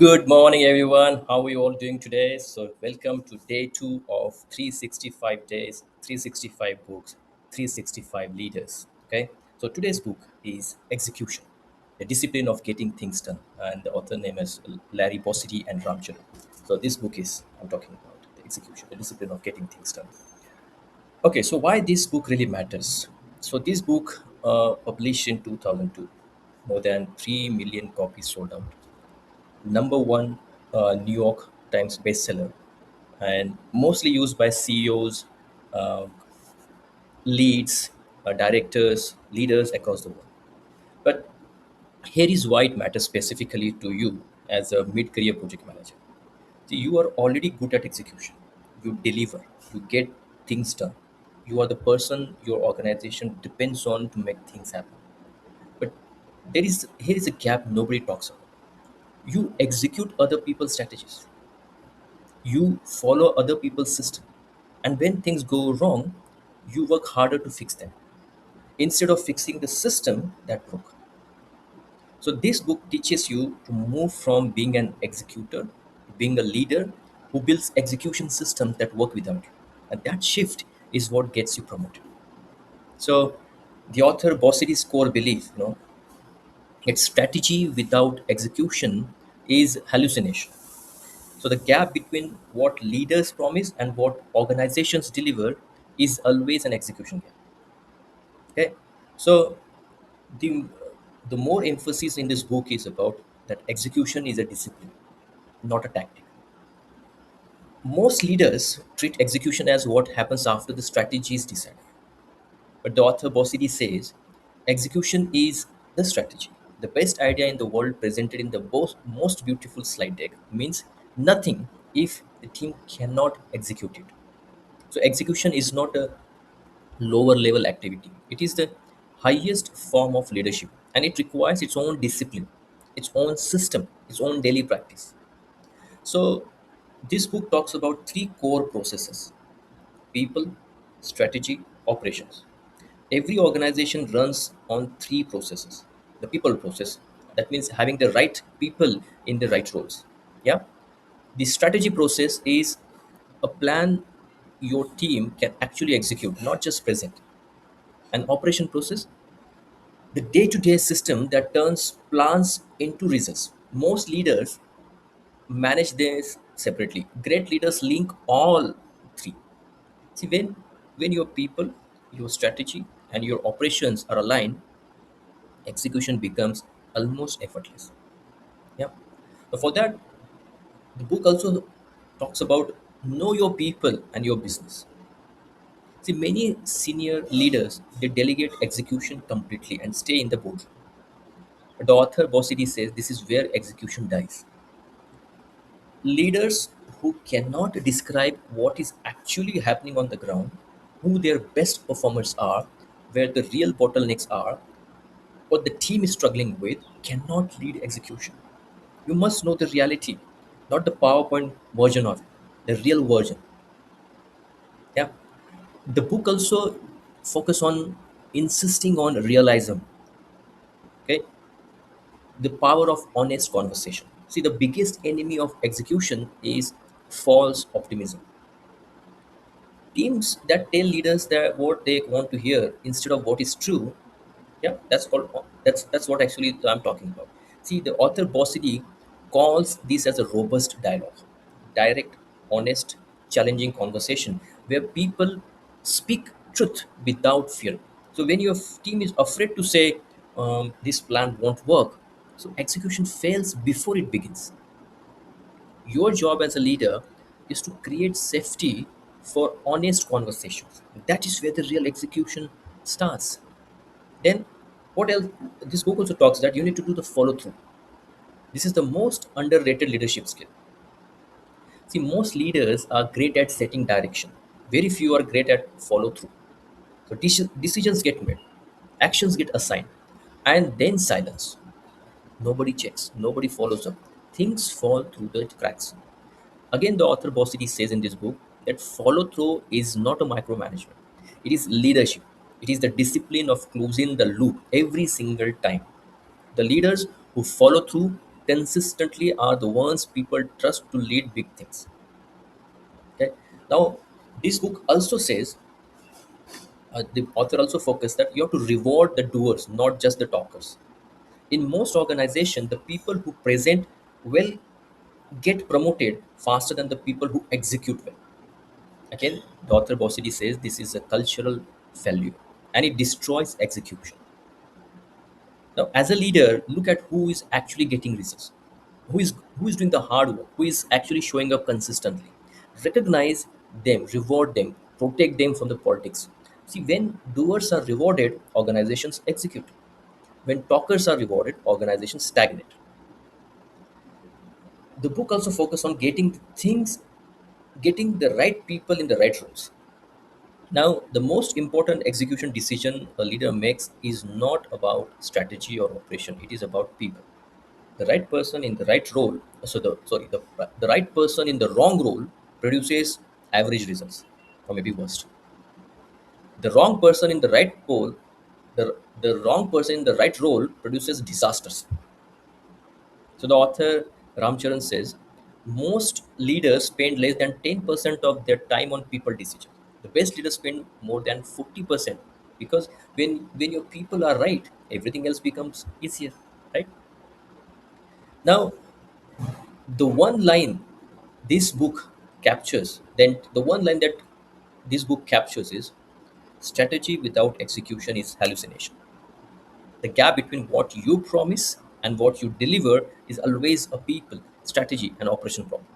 Good morning, everyone. How are you all doing today? So, welcome to day two of 365 days, 365 books, 365 leaders. Okay, so today's book is Execution, the discipline of getting things done, and the author name is Larry Bossidy and Ramcharan. So, this book is I'm talking about the execution, the discipline of getting things done. Okay, so why this book really matters? So, this book published in 2002, more than 3 million copies sold out, number one New York Times bestseller, and mostly used by CEOs, uh, leads, directors, leaders across the world. But here is why it matters specifically to you as a mid career project manager. See, you are already good at execution, you deliver, you get things done. You are the person your organization depends on to make things happen. But here is a gap nobody talks about. You execute other people's strategies, you follow other people's system, and when things go wrong you work harder to fix them instead of fixing the system that broke. So this book teaches you to move from being an executor to being a leader who builds execution systems that work without you, and that shift is what gets you promoted. So the author Bossidy's core belief, that strategy without execution is hallucination. So the gap between what leaders promise and what organizations deliver is always an execution gap. Okay, so the the more emphasis in this book is about that execution is a discipline, not a tactic. Most leaders treat execution as what happens after the strategy is decided, but the author Bossidy says execution is the strategy. The best idea in the world presented in the most beautiful slide deck means nothing if the team cannot execute it. So execution is not a lower level activity. It is the highest form of leadership, and it requires its own discipline, its own system, its own daily practice. So this book talks about three core processes: people, strategy, operations. Every organization runs on three processes. The people process, that means having the right people in the right roles. Yeah. The strategy process is a plan your team can actually execute, not just present. An operation process, the day-to-day system that turns plans into results. Most leaders manage this separately. Great leaders link all three. See, when your people, your strategy, and your operations are aligned, execution becomes almost effortless. Yeah. So for that, the book also talks about know your people and your business. See, many senior leaders they delegate execution completely and stay in the boardroom. But the author Bossidy says this is where execution dies. Leaders who cannot describe what is actually happening on the ground, who their best performers are, where the real bottlenecks are, what the team is struggling with, cannot lead execution. You must know the reality, not the PowerPoint version of it, the real version. Yeah. The book also focus on insisting on realism. Okay, the power of honest conversation. See, the biggest enemy of execution is false optimism. Teams that tell leaders that what they want to hear instead of what is true, yeah, that's what actually I'm talking about. See, the author Bossidy calls this as a robust dialogue, direct, honest, challenging conversation where people speak truth without fear. So when your team is afraid to say this plan won't work, so execution fails before it begins. Your job as a leader is to create safety for honest conversations. That is where the real execution starts. Then, what else? This book also talks that you need to do the follow through. This is the most underrated leadership skill. See, most leaders are great at setting direction, very few are great at follow through. So, decisions get made, actions get assigned, and then silence. Nobody checks, nobody follows up. Things fall through the cracks. Again, the author Bossidy says in this book that follow through is not a micromanagement. It is leadership. It is the discipline of closing the loop every single time. The leaders who follow through consistently are the ones people trust to lead big things. Okay. Now, this book also says, the author also focused that you have to reward the doers, not just the talkers. In most organizations, the people who present well get promoted faster than the people who execute well. Again, the author Bossidy says this is a cultural failure and it destroys execution. Now, as a leader, look at who is actually getting results, who is doing the hard work, who is actually showing up consistently. Recognize them, reward them, protect them from the politics. See, when doers are rewarded, organizations execute. When talkers are rewarded, organizations stagnate. The book also focuses on getting the right people in the right roles. Now, the most important execution decision a leader makes is not about strategy or operation. It is about people. The right person in the right role. The right person in the wrong role produces average results, or maybe worst. The wrong person in the right role, the wrong person in the right role produces disasters. So the author Ramcharan says most leaders spend less than 10% of their time on people decisions. The best leaders spend more than 40% because when your people are right, everything else becomes easier, right? Now, the one line this book the one line that this book captures is strategy without execution is hallucination. The gap between what you promise and what you deliver is always a people, strategy, and operation problem.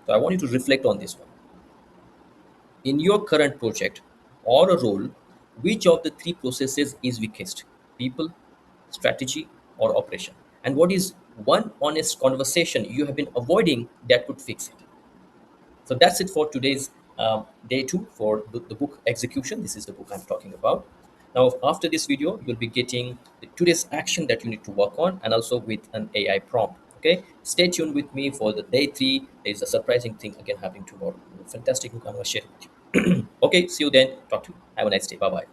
So I want you to reflect on this one. In your current project or a role, which of the three processes is weakest? People, strategy, or operation? And what is one honest conversation you have been avoiding that could fix it? So that's it for today's day two for the book execution. This is the book I'm talking about. Now, after this video, you'll be getting the today's action that you need to work on and also with an AI prompt. Okay, stay tuned with me for the day three. There's a surprising thing again happening tomorrow. Fantastic book I'm going to share with you. Okay, see you then. Talk to you. Have a nice day. Bye bye.